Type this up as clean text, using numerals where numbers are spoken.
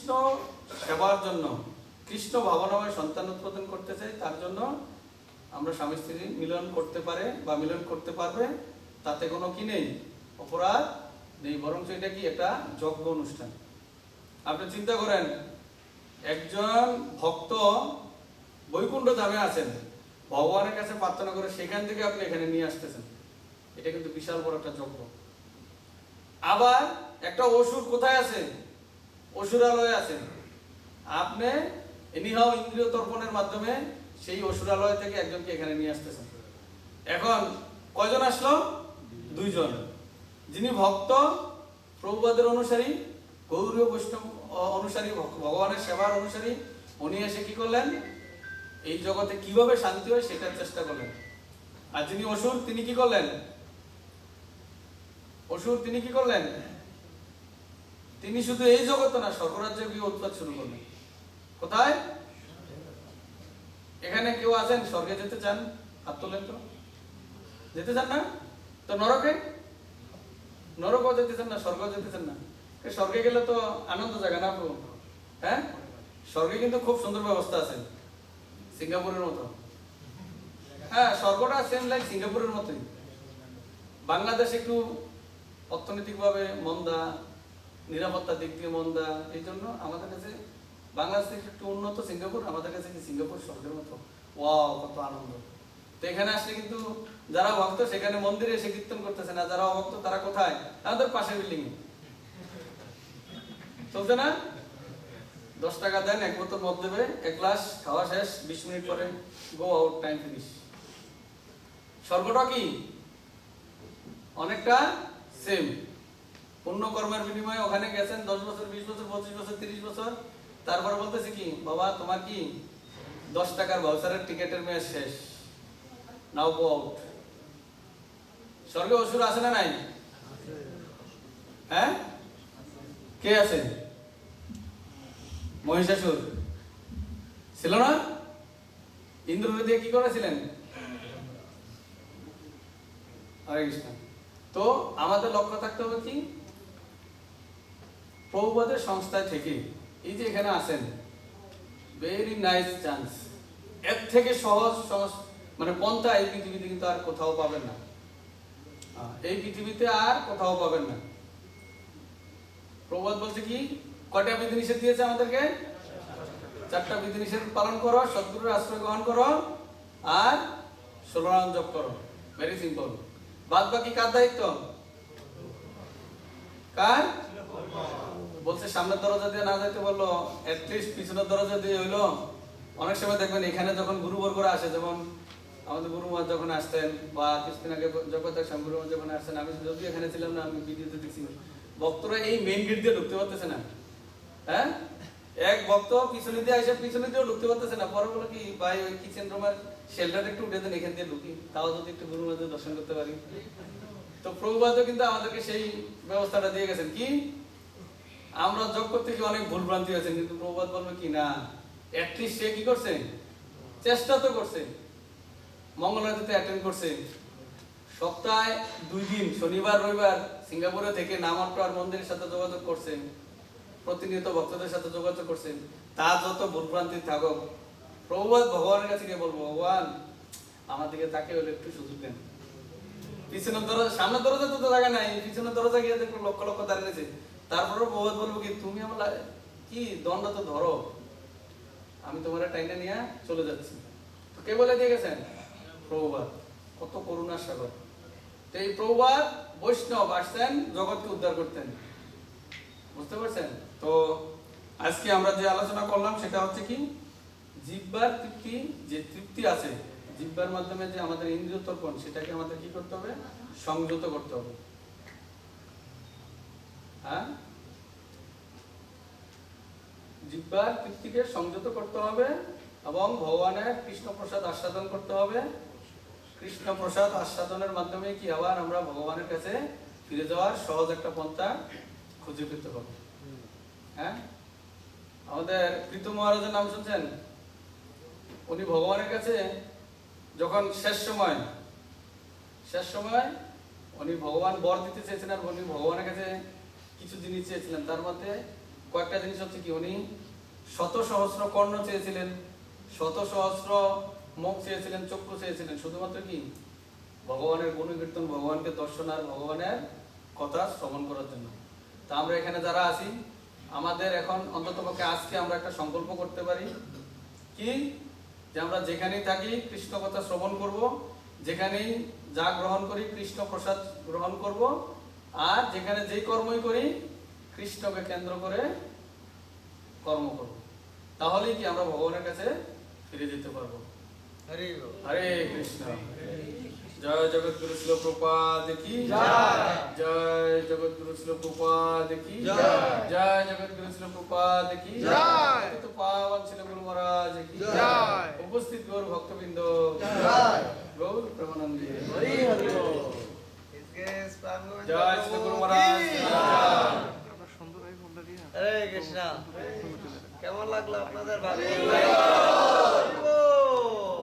কৃষ্ণ সেবার জন্য, কৃষ্ণ ভাবনাময় সন্তান উৎপাদন করতে চাই, তার জন্য আমরা স্বামী স্ত্রী মিলন করতে পারে বা মিলন করতে পারবে, তাতে কোনো কি নেই, অপরাধ নেই, বরং এটা কি একটা যজ্ঞ অনুষ্ঠান। আপনি চিন্তা করেন, একজন ভক্ত বৈকুণ্ঠ ধামে আছেন, ভগবানের কাছে প্রার্থনা করে সেখান থেকে আপনি এখানে নিয়ে আসতেছেন, এটা কিন্তু বিশাল বড় একটা যজ্ঞ। আবার একটা অসুর কোথায় আছে, অসুরালয়ে আছে, আপনি এনিহাও ইন্দ্রিয় তর্পণের মাধ্যমে সেই অসুরালয় থেকে একজনকে এখানে নিয়ে আসতেছেন। এখন কয়জন আসলো? দুইজন। যিনি ভক্ত, প্রভুপাদের অনুসারী, গৌরীয় বৈষ্ণব অনুসারী, ভগবানের সেবার অনুসারী, উনি এসে কি করলেন, এই জগতে কিভাবে শান্তি হয় সেটার চেষ্টা করলেন। আর যিনি অসুর, তিনি কি করলেন? অসুর তিনি কি করলেন? তিনি শুধু এই জগতে না, স্বর্গরাজ্যে গিয়ে উৎপাত শুরু করলেন। কোথায়? এখানে কেউ আছেন স্বর্গে যেতে চান? হাত তোলেন তো। যেতে চান না? তো নরকে? নরকও যেতে চান না, স্বর্গও যেতে চান না? স্বর্গে গেলে তো আনন্দ জায়গা না প্রভু? হ্যাঁ, স্বর্গে কিন্তু খুব সুন্দর ব্যবস্থা আছে, সিঙ্গাপুরের মতো। হ্যাঁ, স্বর্গটা সেম লাইক সিঙ্গাপুরের মতোই। বাংলাদেশ একটু অর্থনৈতিকভাবে মন্দা, নিরাপত্তার দিক দিয়ে মন্দা, এই জন্য আমাদের কাছে বাংলাদেশ একটু উন্নত, সিঙ্গাপুর আমাদের কাছে কি সিঙ্গাপুর স্বর্গের মতো। ওয়াও, কত আনন্দ! তো এখানে আসলে কিন্তু যারা ভক্ত সেখানে মন্দিরে এসে কীর্তন করতেছে না, যারা অভক্ত তারা কোথায়? আমাদের পাশের বিল্ডিং এ চলছে না? 10 টাকা দেন, এক বোতল মদ দেবে, এক গ্লাস, খাওয়া শেষ, 20 মিনিট পরে গো আউট, টাইম ফিনিশ। স্বর্গটা কি অনেকটা সেম। পুণ্য কর্মের বিনিময়ে ওখানে গেছেন 10 বছর, 20 বছর, 25 বছর, 30 বছর, তারপরে বলতেছে কি, বাবা তোমার কি 10 টাকার ভাউচারের টিকেটের মেয়াদ শেষ, নাও গো আউট। স্বর্গে অসুর আছে না নাই? হ্যাঁ, কে আছে? মহিষাসুর ছিল না? ইন্দ্র দিয়ে কি করেছিলেন? হরে কৃষ্ণ। তো আমাদের লক্ষ্য থাকতে হবে কি, প্রভুপাদের সংস্থায় থেকে এই যে এখানে আছেন, ভেরি নাইস চান্স। এর থেকে সহজ সহজ মানে পন্থা এই পৃথিবীতে কিন্তু আর কোথাও পাবেন না, এই পৃথিবীতে আর কোথাও পাবেন না। প্রভুপাদ বলছে কি, কয়টা বিধিনিষেধ দিয়েছে আমাদেরকে? 4টা বিধিনিষেধ পালন করো, সদ্গুরুর আশ্রয় গ্রহণ করো, আর 16 নাম জপ করো। Very simple. বাদ বাকি কার দায়িত্ব? কার? বলছে সামনের দরজা দিয়ে না যাইতে বললো, অ্যাটলিস্ট পিছনের দরজা দিয়ে হইলো। অনেক সময় দেখবেন এখানে যখন গুরুবর্গরা আসে, যেমন আমাদের গুরুমা যখন আসতেন, বা কিছুদিন আগে জগতের স্বামী গুরুমা যখন আসতেন, আমি যদি এখানে ছিলাম না, আমি ভিডিওতে দেখছি, ভক্তরা এই মেইন গেট দিয়ে ঢুকতে পারতেছে না। হ্যাঁ, এক ভক্ত পিছনে দিয়ে আসে, পিছনে দিয়েও ঢুকতে পারতেছে না। পরে বলো কি, ভাই ওই কিচেন রুমের শেলটাটা একটু উঠে দেন, এখান দিয়ে ঢুকি, তাও যদি একটু গুরুমাদের দর্শন করতে পারি। তো প্রভুপাদও কিন্তু আমাদেরকে সেই ব্যবস্থাটা দিয়ে গেছেন। কি, আমরা যোগ করতে গিয়ে অনেক ভুল ভ্রান্তি হয়েছে, কিন্তু প্রভুপাদ বলবে কি, না অ্যাটলিস্ট সে কি করছে, চেষ্টা তো করছে, মঙ্গলারতিতে অ্যাটেন্ড করছে, সপ্তাহে 2 দিন শনিবার রবিবার সিঙ্গাপুরে থেকে নামাট্ট আর মন্দিরের সাথে যোগাযোগ করছেন, প্রতিনিয়ত ভক্তদের সাথে যোগাযোগ করছেন। তা যত ভুলভ্রান্তি থাকুক, প্রভুপাদ ভগবানের কাছে গিয়ে বলবো, ভগবান আমার দিকে তাকে হলে একটু সুযোগ দেন। পিছনের দরজা, সামনের দরজা তো জায়গা নাই, পিছনের দরজা গিয়ে দেখবো লক্ষ লক্ষ দাঁড়িয়েছে। তারপরে প্রভুপাদ বলবো কি, তুমি আমার কি দণ্ড তো ধরো, আমি তোমার টাইনে নিয়ে চলে যাচ্ছি। তো কে বলে দিয়ে গেছেন? প্রভুপাদ। কত করুণার সাগর! তো এই প্রভুপাদ বৈষ্ণব আসতেন জগৎকে উদ্ধার করতেন, বুঝতে পারছেন? তো আজকে আমরা যে আলোচনা করলাম সেটা হচ্ছে কি, জিহ্বার তৃপ্তি, যে তৃপ্তি আছে জিহ্বার মাধ্যমে, যে আমাদের ইন্দ্রিয় তর্পণ, সেটাকে আমাদের কি করতে হবে? সংযত করতে হবে। হ্যাঁ, জিহ্বার তৃপ্তিকে সংযত করতে হবে এবং ভগবানের কৃষ্ণ প্রসাদ আস্বাদন করতে হবে। কৃষ্ণ প্রসাদ আস্বাদনের মাধ্যমে কি আবার আমরা ভগবানের কাছে ফিরে যাওয়ার সহজ একটা পন্থা খুঁজে পেতে হবে। হ্যাঁ, আমাদের প্রীতম মহারাজের নাম শুনছেন? উনি ভগবানের কাছে যখন শেষ সময় উনি ভগবান বর দিতে চেয়েছিলেন, আর উনি ভগবানের কাছে কিছু জিনিস চেয়েছিলেন। তার মধ্যে কয়েকটা জিনিস হচ্ছে কি, উনি শত সহস্র কর্ণ চেয়েছিলেন, শত সহস্র মুখ চেয়েছিলেন, চক্ষু চেয়েছিলেন, শুধুমাত্র কি ভগবানের গুণকীর্তন, ভগবানকে দর্শন আর ভগবানের কথা শ্রবণ করার জন্য। তা আমরা এখানে যারা আছি, আমাদের এখন অন্ততপক্ষে আজকে আমরা একটা সংকল্প করতে পারি কি, যে আমরা যেখানেই থাকি কৃষ্ণ কথা শ্রবণ করব, যেখানেই যা গ্রহণ করি কৃষ্ণ প্রসাদ গ্রহণ করব, আর যেখানে যেই কর্মই করি কৃষ্ণকে কেন্দ্র করে কর্ম করব। তাহলেই কি আমরা ভগবানের কাছে ফিরে যেতে পারবো। হরে কৃষ্ণ। জয় জগৎগুরু শিল প্রপাদ কি জয়, জয় জগৎগুরু শিল প্রপাদ কি জয়, জয় জগৎগুরু শিল প্রপাদ কি জয়, তো পাবন শিল গুরু মহারাজ কি জয়, উপস্থিত গৌর ভক্তবৃন্দ জয়, গৌর প্রেমানন্দে হরি হরি বল। জয় শ্রী গুরু মহারাজ জয়। হরে কৃষ্ণ। কেমন লাগলো আপনাদের? ভালো